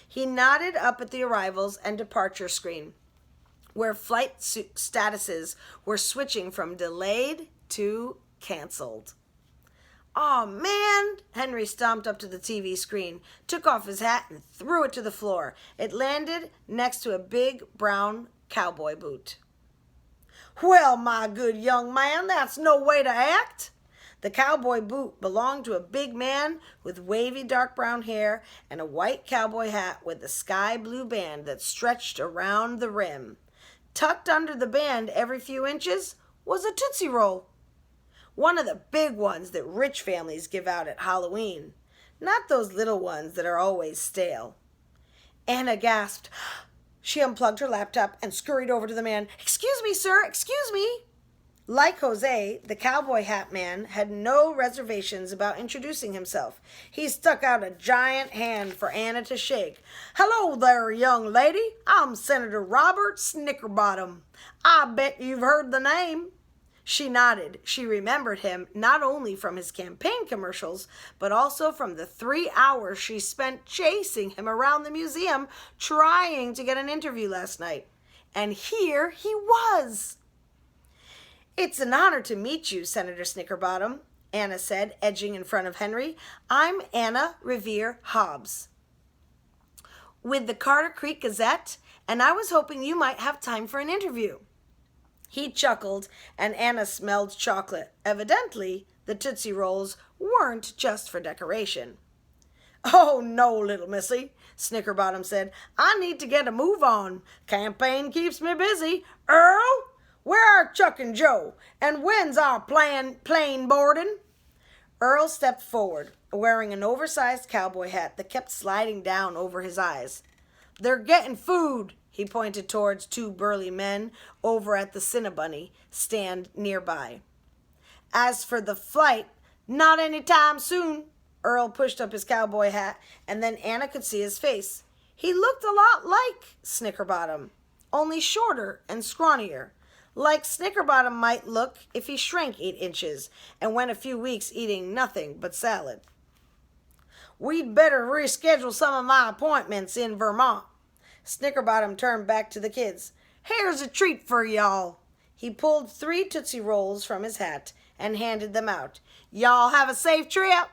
He nodded up at the arrivals and departure screen, where flight statuses were switching from delayed to canceled. "Aw, man!" Henry stomped up to the TV screen, took off his hat, and threw it to the floor. It landed next to a big brown cowboy boot. "Well, my good young man, that's no way to act." The cowboy boot belonged to a big man with wavy dark brown hair and a white cowboy hat with a sky blue band that stretched around the rim. Tucked under the band every few inches was a Tootsie Roll. One of the big ones that rich families give out at Halloween, not those little ones that are always stale. Anna gasped. She unplugged her laptop and scurried over to the man. "Excuse me, sir, excuse me." Like Jose, the cowboy hat man had no reservations about introducing himself. He stuck out a giant hand for Anna to shake. "Hello there, young lady. I'm Senator Robert Snickerbottom. I bet you've heard the name." She nodded. She remembered him not only from his campaign commercials, but also from the 3 hours she spent chasing him around the museum trying to get an interview last night. And here he was. "It's an honor to meet you, Senator Snickerbottom," Anna said, edging in front of Henry. "I'm Anna Revere Hobbs with the Carter Creek Gazette, and I was hoping you might have time for an interview." He chuckled, and Anna smelled chocolate. Evidently, the Tootsie Rolls weren't just for decoration. "Oh, no, little missy," Snickerbottom said. "I need to get a move on. Campaign keeps me busy. Earl, where are Chuck and Joe? And when's our plane boarding?" Earl stepped forward, wearing an oversized cowboy hat that kept sliding down over his eyes. "They're getting food." He pointed towards 2 burly men over at the Cinnabunny stand nearby. "As for the flight, not any time soon." Earl pushed up his cowboy hat, and then Anna could see his face. He looked a lot like Snickerbottom, only shorter and scrawnier, like Snickerbottom might look if he shrank 8 inches and went a few weeks eating nothing but salad. "We'd better reschedule some of my appointments in Vermont." Snickerbottom turned back to the kids. "Here's a treat for y'all." He pulled 3 Tootsie Rolls from his hat and handed them out. "Y'all have a safe trip."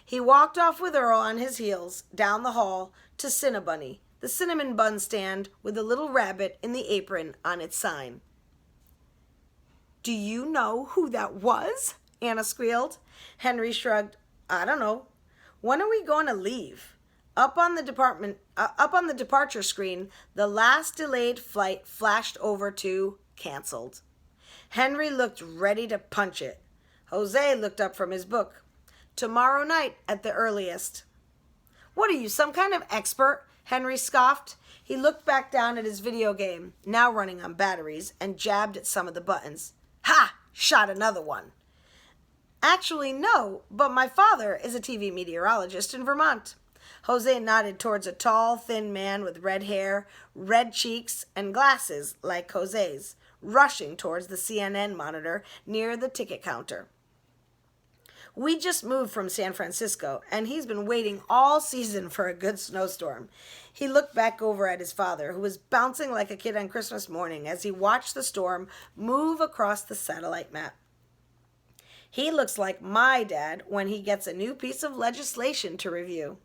He walked off with Earl on his heels down the hall to Cinnabunny, the cinnamon bun stand with a little rabbit in the apron on its sign. "Do you know who that was?" Anna squealed. Henry shrugged. "I don't know. When are we going to leave?" Up on the departure screen, the last delayed flight flashed over to canceled. Henry looked ready to punch it. Jose looked up from his book. "Tomorrow night at the earliest." "What are you, some kind of expert?" Henry scoffed. He looked back down at his video game, now running on batteries, and jabbed at some of the buttons. "Ha! Shot another one." "Actually, no, but my father is a TV meteorologist in Vermont." Jose nodded towards a tall, thin man with red hair, red cheeks, and glasses like Jose's, rushing towards the CNN monitor near the ticket counter. "We just moved from San Francisco, and he's been waiting all season for a good snowstorm." He looked back over at his father, who was bouncing like a kid on Christmas morning as he watched the storm move across the satellite map. "He looks like my dad when he gets a new piece of legislation to review."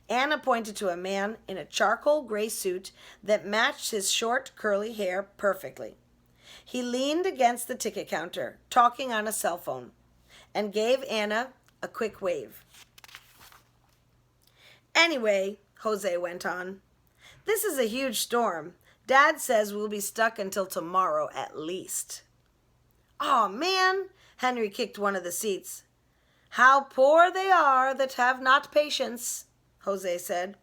Anna pointed to a man in a charcoal gray suit that matched his short, curly hair perfectly. He leaned against the ticket counter, talking on a cell phone, and gave Anna a quick wave. "Anyway," Jose went on, "this is a huge storm. Dad says we'll be stuck until tomorrow at least." "Aw, man," Henry kicked one of the seats. "How poor they are that have not patience," Jose said.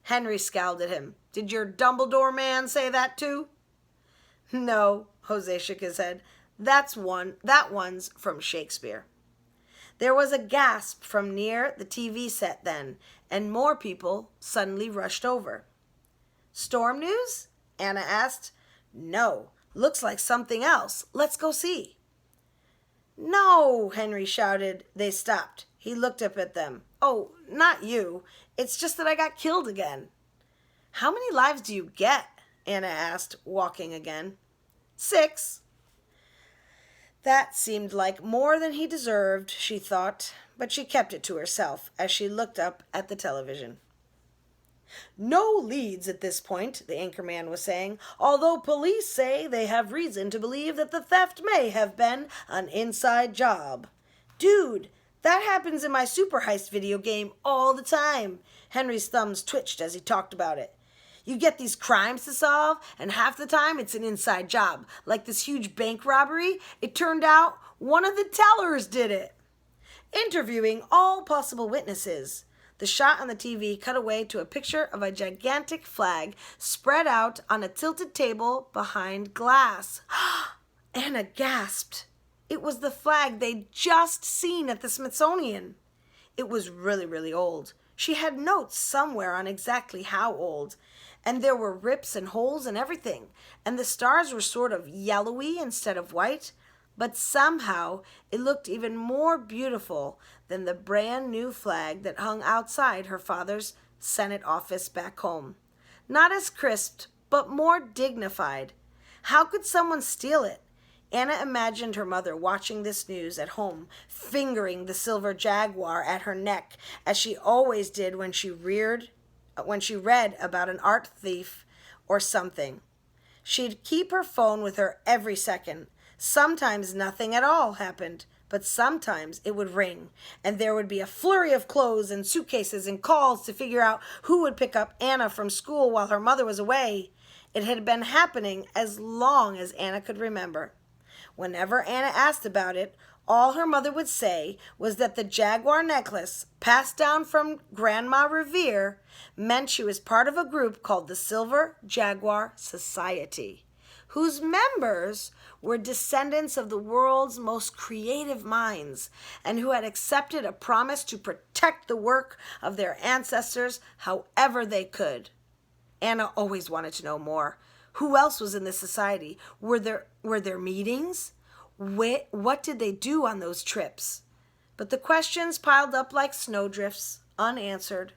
Henry scowled at him. "Did your Dumbledore man say that too?" "No," Jose shook his head. That one's from Shakespeare." There was a gasp from near the TV set then, and more people suddenly rushed over. "Storm news?" Anna asked. "No, looks like something else. Let's go see." "No," Henry shouted. They stopped. He looked up at them. "Oh, not you. It's just that I got killed again." How many lives do you get? Anna asked, walking again. 6. That seemed like more than he deserved, she thought, but she kept it to herself as she looked up at the television. No leads at this point, the anchorman was saying, although police say they have reason to believe that the theft may have been an inside job. Dude, that happens in my super heist video game all the time. Henry's thumbs twitched as he talked about it. You get these crimes to solve, and half the time it's an inside job. Like this huge bank robbery, it turned out one of the tellers did it. Interviewing all possible witnesses. The shot on the TV cut away to a picture of a gigantic flag spread out on a tilted table behind glass. Anna gasped. It was the flag they'd just seen at the Smithsonian. It was really, really old. She had notes somewhere on exactly how old. And there were rips and holes and everything. And the stars were sort of yellowy instead of white. But somehow it looked even more beautiful than the brand new flag that hung outside her father's Senate office back home. Not as crisp, but more dignified. How could someone steal it? Anna imagined her mother watching this news at home, fingering the silver jaguar at her neck, as she always did when she read about an art thief or something. She'd keep her phone with her every second. Sometimes nothing at all happened, but sometimes it would ring, and there would be a flurry of clothes and suitcases and calls to figure out who would pick up Anna from school while her mother was away. It had been happening as long as Anna could remember. Whenever Anna asked about it, all her mother would say was that the jaguar necklace, passed down from Grandma Revere, meant she was part of a group called the Silver Jaguar Society, whose members were descendants of the world's most creative minds and who had accepted a promise to protect the work of their ancestors however they could. Anna always wanted to know more. Who else was in this society? Were there meetings? What did they do on those trips? But the questions piled up like snowdrifts, unanswered.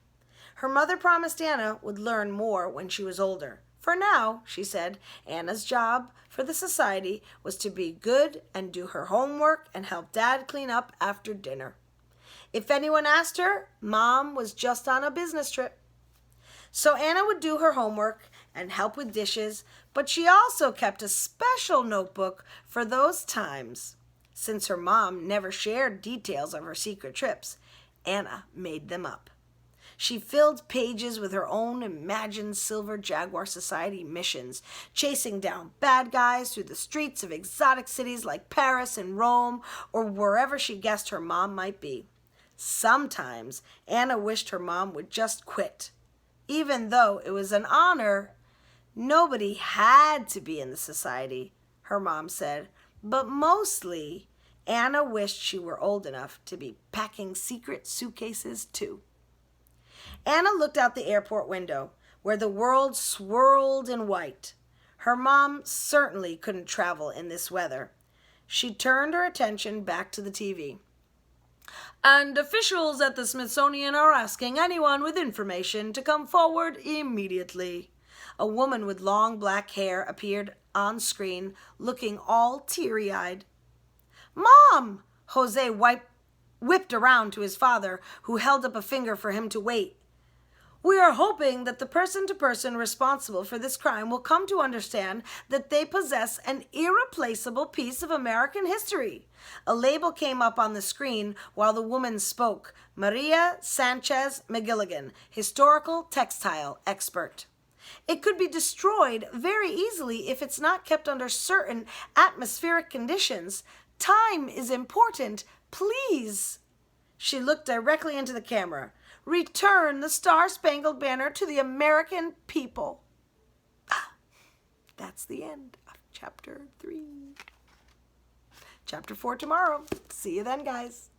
Her mother promised Anna would learn more when she was older. For now, she said, Anna's job for the society was to be good and do her homework and help Dad clean up after dinner. If anyone asked her, Mom was just on a business trip. So Anna would do her homework and help with dishes, but she also kept a special notebook for those times. Since her mom never shared details of her secret trips, Anna made them up. She filled pages with her own imagined Silver Jaguar Society missions, chasing down bad guys through the streets of exotic cities like Paris and Rome, or wherever she guessed her mom might be. Sometimes Anna wished her mom would just quit. Even though it was an honor, nobody had to be in the society, her mom said, but mostly Anna wished she were old enough to be packing secret suitcases too. Anna looked out the airport window, where the world swirled in white. Her mom certainly couldn't travel in this weather. She turned her attention back to the TV. And officials at the Smithsonian are asking anyone with information to come forward immediately. A woman with long black hair appeared on screen, looking all teary-eyed. Mom! Jose whipped around to his father, who held up a finger for him to wait. We are hoping that the person-to-person responsible for this crime will come to understand that they possess an irreplaceable piece of American history. A label came up on the screen while the woman spoke. Maria Sanchez McGilligan, historical textile expert. It could be destroyed very easily if it's not kept under certain atmospheric conditions. Time is important. Please. She looked directly into the camera. Return the Star-Spangled Banner to the American people. That's the end of Chapter 3. Chapter 4 tomorrow. See you then, guys.